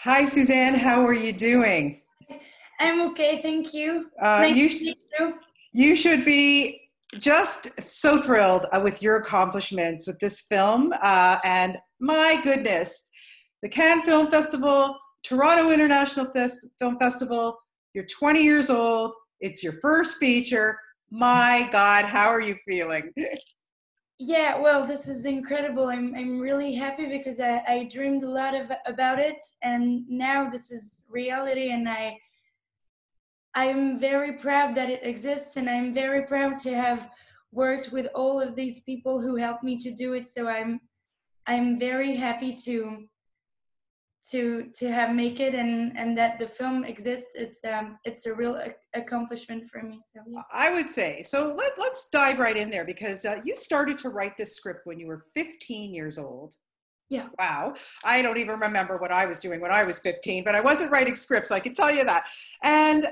Hi, Suzanne. How are you doing? I'm okay, thank you. Uh, Nice you to meet you. you should be just so thrilled with your accomplishments with this film. And my goodness, the Cannes Film Festival, Toronto International Film Festival. You're 20 years old. It's your first feature. My God, how are you feeling? Yeah, well, this is incredible. I'm really happy because I dreamed a lot about it, and now this is reality, and I'm very proud that it exists, and I'm very proud to have worked with all of these people who helped me to do it. So I'm very happy to have make it, and that the film exists. It's a real accomplishment for me. So yeah. I would say so. Let's dive right in there because you started to write this script when you were 15 years old. Yeah. Wow. I don't even remember what I was doing when I was 15, but I wasn't writing scripts, I can tell you that. And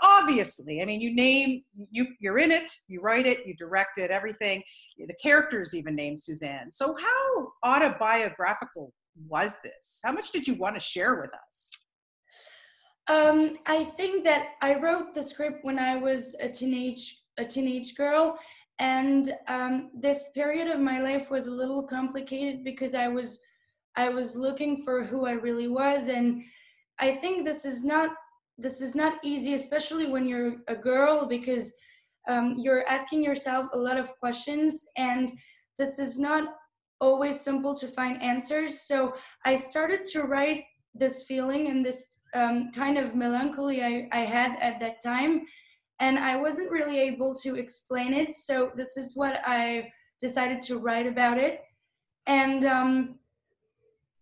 obviously, I mean, you're in it, you write it, you direct it, everything. The characters even named Suzanne. So how autobiographical was this? How much did you want to share with us? I think that I wrote the script when I was a teenage girl, and this period of my life was a little complicated because I was looking for who I really was, and I think this is not easy, especially when you're a girl, because you're asking yourself a lot of questions, and this is not always simple to find answers. So I started to write this feeling and this kind of melancholy I had at that time, and I wasn't really able to explain it. So this is what I decided to write about it, and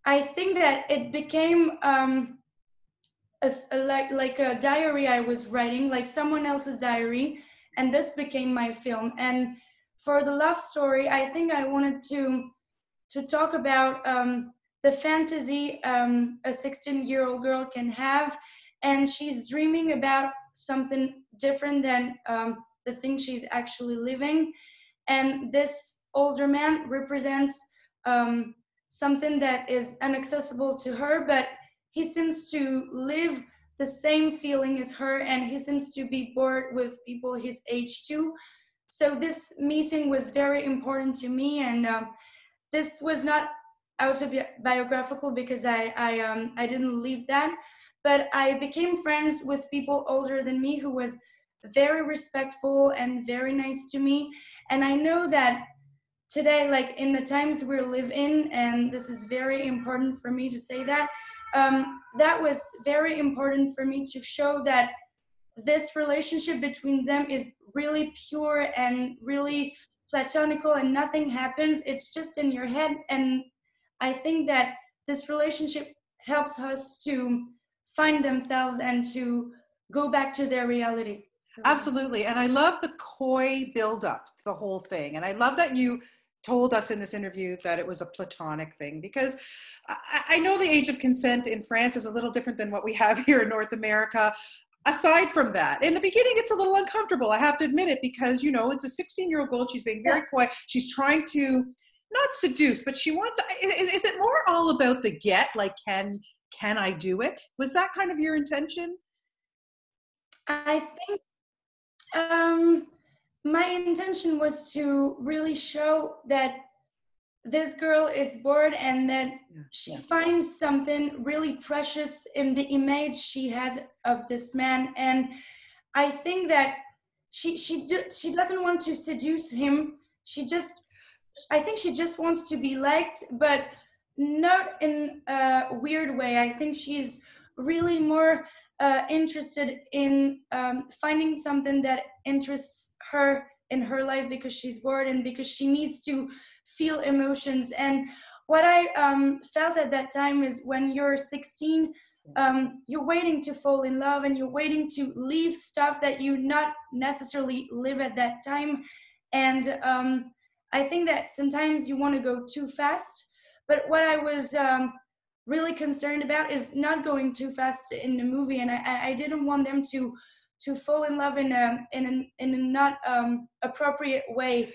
I think that it became like a diary I was writing, like someone else's diary, and this became my film. And for the love story, I think I wanted to talk about the fantasy a 16-year-old girl can have, and she's dreaming about something different than the thing she's actually living. And this older man represents um, something that is inaccessible to her, but he seems to live the same feeling as her, and he seems to be bored with people his age too. So this meeting was very important to me, and this was not autobiographical because I didn't leave that, but I became friends with people older than me who was very respectful and very nice to me. And I know that today, like in the times we live in, and this is very important for me to say that, that was very important for me to show that this relationship between them is really pure and really platonical, and nothing happens, it's just in your head. And I think that this relationship helps us to find themselves and to go back to their reality. So yeah. Absolutely. And I love the coy buildup to the whole thing. And I love that you told us in this interview that it was a platonic thing because I know the age of consent in France is a little different than what we have here in North America. Aside from that, in the beginning, it's a little uncomfortable. I have to admit it because, it's a 16-year-old girl. She's being very quiet. She's trying to not seduce, but she wants, is it more all about the get? Like, can I do it? Was that kind of your intention? I think um, my intention was to really show that this girl is bored and that Yeah. she Yeah. finds something really precious in the image she has of this man. And I think that she doesn't want to seduce him. I think she just wants to be liked, but not in a weird way. I think she's really more interested in finding something that interests her in her life because she's bored and because she needs to feel emotions. And what I felt at that time is when you're 16, you're waiting to fall in love and you're waiting to leave stuff that you not necessarily live at that time. And I think that sometimes you want to go too fast, but what I was really concerned about is not going too fast in the movie, and I didn't want them to fall in love in a not appropriate way.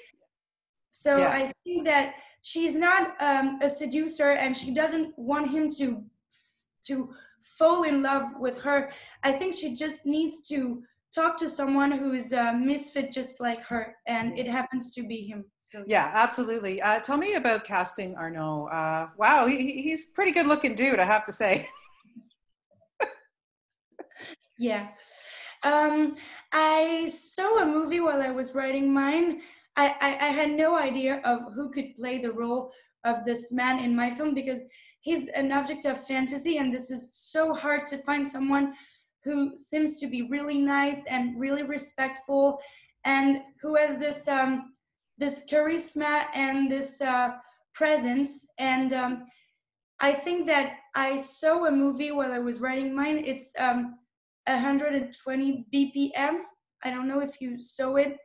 So Yeah. I think that she's not a seducer, and she doesn't want him to to fall in love with her. I think she just needs to talk to someone who is a misfit just like her, and it happens to be him. So Yeah, absolutely. Tell me about casting Arnaud. Wow, he's a pretty good looking dude, I have to say. yeah. Um, I saw a movie while I was writing mine. I had no idea of who could play the role of this man in my film because he's an object of fantasy, and this is so hard to find someone who seems to be really nice and really respectful, and who has this charisma and this presence. And I think that I saw a movie while I was writing mine. It's 120 BPM. I don't know if you saw it,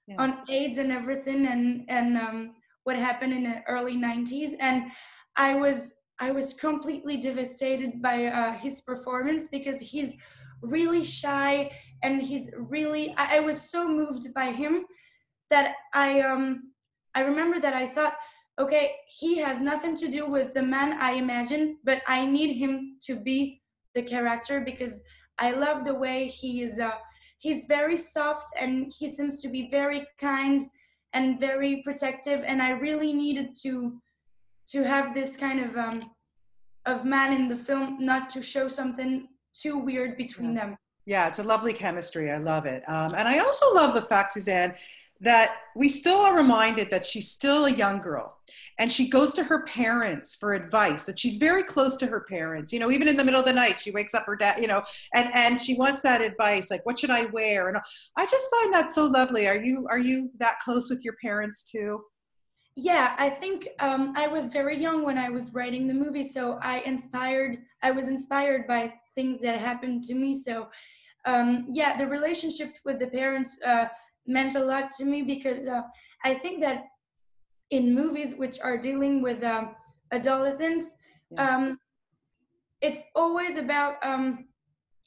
Yeah. on AIDS and everything, and what happened in the early 90s. And I was completely devastated by his performance because he's really shy, and he's really. I was so moved by him that I remember that I thought, okay, he has nothing to do with the man I imagined, but I need him to be the character because I love the way he is. He's very soft, and he seems to be very kind and very protective. And I really needed to have this kind of man in the film, not to show something too weird Yeah. between them. Yeah, it's a lovely chemistry. I love it. And I also love the fact, Suzanne, that we still are reminded that she's still a young girl and she goes to her parents for advice, that she's very close to her parents. You know, even in the middle of the night, she wakes up her dad, you know, and she wants that advice, like, what should I wear? And I just find that so lovely. Are you that close with your parents too? Yeah, I think I was very young when I was writing the movie, so I was inspired by things that happened to me. So yeah, the relationship with the parents meant a lot to me because I think that in movies which are dealing with adolescents, Yeah. um, it's always about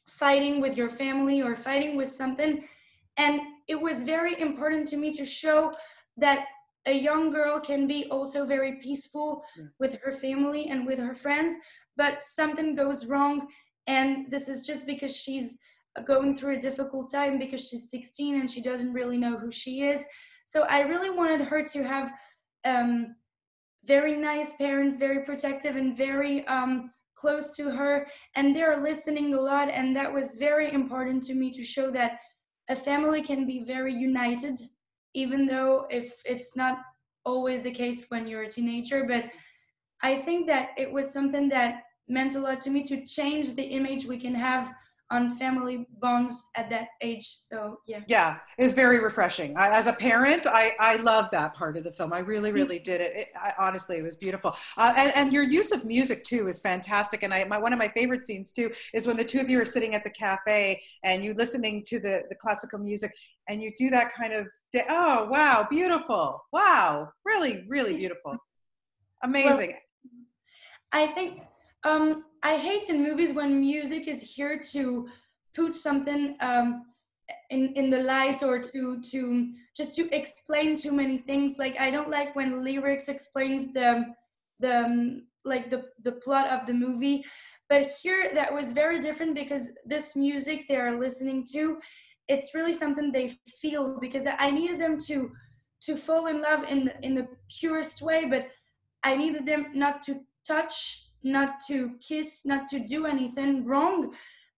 fighting with your family or fighting with something. And it was very important to me to show that a young girl can be also very peaceful Yeah. with her family and with her friends, but something goes wrong. And this is just because she's going through a difficult time because she's 16 and she doesn't really know who she is. So I really wanted her to have um, very nice parents, very protective and very close to her, and they're listening a lot. And that was very important to me to show that a family can be very united, even though if it's not always the case when you're a teenager. But I think that it was something that meant a lot to me to change the image we can have on family bonds at that age. So yeah. Yeah, it was very refreshing. As a parent, I love that part of the film. I really, really did it. Honestly, it was beautiful. And your use of music too is fantastic. And one of my favorite scenes too is when the two of you are sitting at the cafe and you listening to the classical music and you do that kind of, oh, wow, beautiful. Wow, really, really beautiful. Well, Amazing. I think I hate in movies when music is here to put something in the light or to just to explain too many things. Like I don't like when lyrics explains the plot of the movie. But here that was very different because this music they are listening to, it's really something they feel because I needed them to fall in love in the purest way, but I needed them not to touch, not to kiss, not to do anything wrong,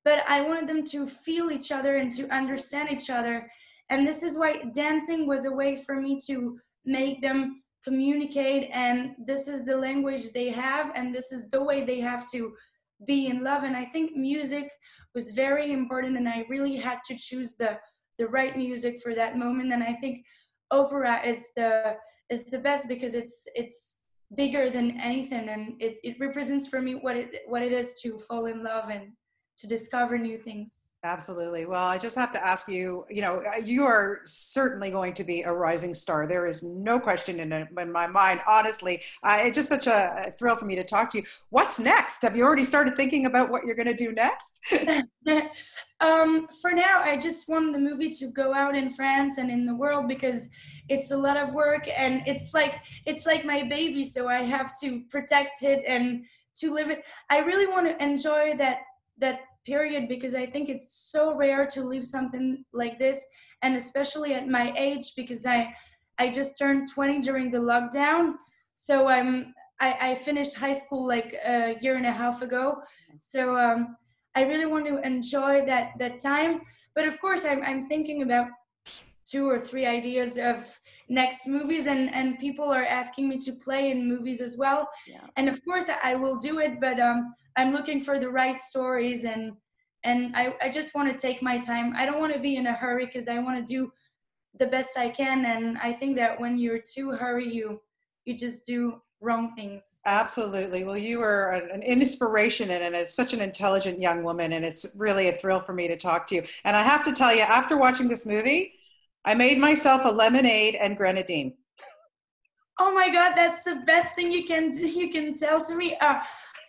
but I wanted them to feel each other and to understand each other. And this is why dancing was a way for me to make them communicate. And this is the language they have, and this is the way they have to be in love. And I think music was very important, and I really had to choose the right music for that moment. And I think opera is the best because it's bigger than anything, and it represents for me what it is to fall in love and to discover new things. Absolutely. Well, I just have to ask you, you know, you are certainly going to be a rising star. There is no question in my mind, honestly. It's just such a thrill for me to talk to you. What's next? Have you already started thinking about what you're going to do next? For now, I just want the movie to go out in France and in the world because it's a lot of work, and it's like my baby, so I have to protect it and to live it. I really want to enjoy that period, because I think it's so rare to live something like this, and especially at my age, because I just turned 20 during the lockdown. So I finished high school like a year and a half ago. So I really want to enjoy that time. But of course, I'm thinking about 2 or 3 ideas of next movies, and people are asking me to play in movies as well. Yeah. And of course I will do it, but I'm looking for the right stories, and I just want to take my time. I don't want to be in a hurry, because I want to do the best I can, and I think that when you're too hurry, you just do wrong things. So. Absolutely. Well, you are an inspiration, and it's such an intelligent young woman, and it's really a thrill for me to talk to you. And I have to tell you, after watching this movie, I made myself a lemonade and grenadine. Oh my God, that's the best thing you can tell to me.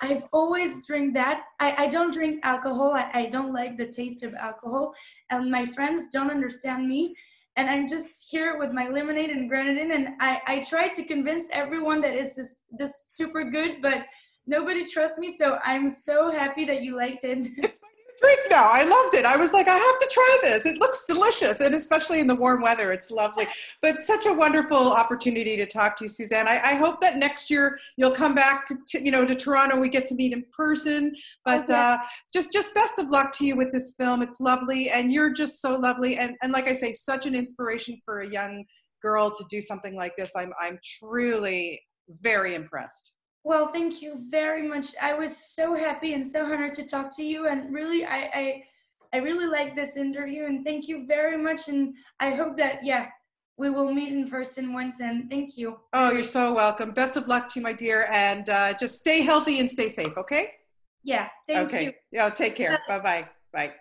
I've always drink that. I don't drink alcohol. I don't like the taste of alcohol, and my friends don't understand me. And I'm just here with my lemonade and grenadine, and I try to convince everyone that it's this super good, but nobody trusts me. So I'm so happy that you liked it. It's my new drink now. I loved it. I was like, I have to try this. It looks delicious, and especially in the warm weather, it's lovely. But such a wonderful opportunity to talk to you, Suzanne. I hope that next year you'll come back to Toronto. We get to meet in person. But Okay. just best of luck to you with this film. It's lovely, and you're just so lovely. And like I say, such an inspiration for a young girl to do something like this. I'm truly very impressed. Well, thank you very much. I was so happy and so honored to talk to you, and really, I really like this interview, and thank you very much. And I hope that, yeah, we will meet in person once. And thank you. Oh, Really. you're so welcome. Best of luck to you, my dear, and just stay healthy and stay safe, okay? Yeah, thank you. Okay. Yeah, take care. Bye-bye. Bye.